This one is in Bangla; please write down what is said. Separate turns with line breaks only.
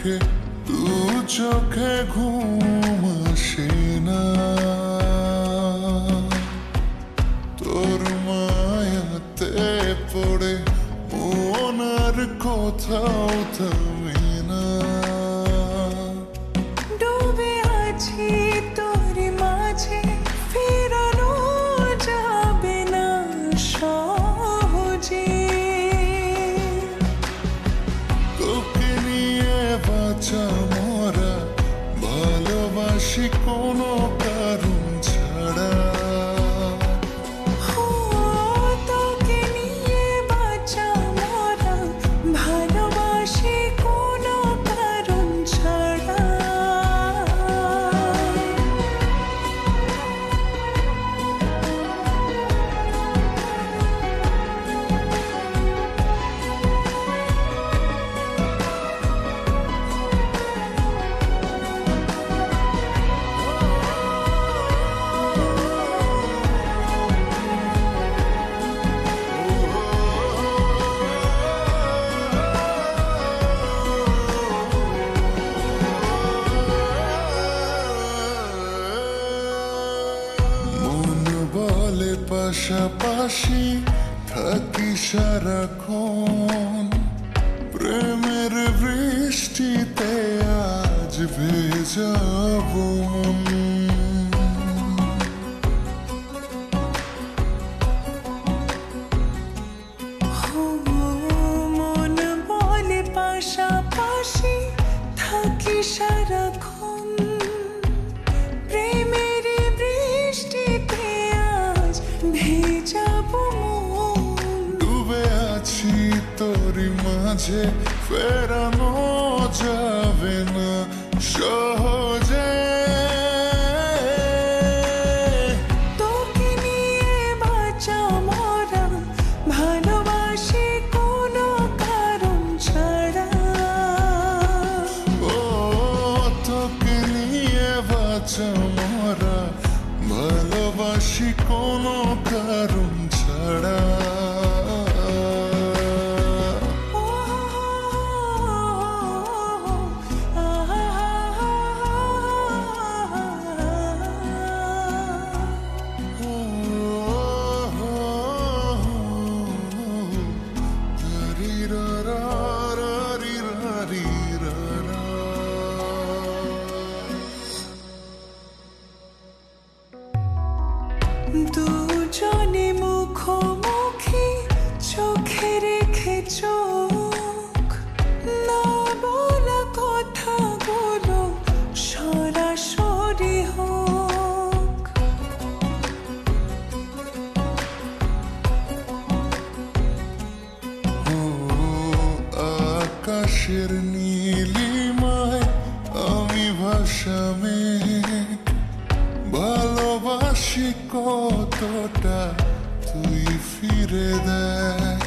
দেখে দু চোখে ঘুম আসে না, তোর মায়াতে পড়ে মন আর কোথাও থামে না।
ডুবে আছি তোর মাঝে, ফেরানো যাবে না সহজে।
তোকে নিয়ে বাঁচা মরা, ভালোবাসি কোনো কারণ ছাড়া।
তোকে নিয়ে বাঁচা মরা, ভালোবাসি কোনো কারণ ছাড়া।
বলে পাশাপাশি থাকি সারাক্ষণ, প্রেমের বৃষ্টিতে আজ ভেজাবো
মন বলে পাশাপাশি থাকি সারাক্ষণ, প্রেমের বৃষ্টিতে আজ ভেজাবো মন।
ডুবে আছি তোরই মাঝে, ফেরানো যাবে না সহজে।
তোকে নিয়ে বাঁচা মরা, ভালোবাসি কোনো কারণ ছাড়া।
তোকে নিয়ে বাঁচা মরা, ভালোবাসি কোনো কারণ ছাড়া।
দুজনে মুখোমুখি, চোখে রেখে চোখ, না বলা কথাগুলো সরাসরি হোক।
আকাশের নীলিমায় আমি ভাষা মেঘ, ভালোবাসি কতটা তুই ফিরে দেয়।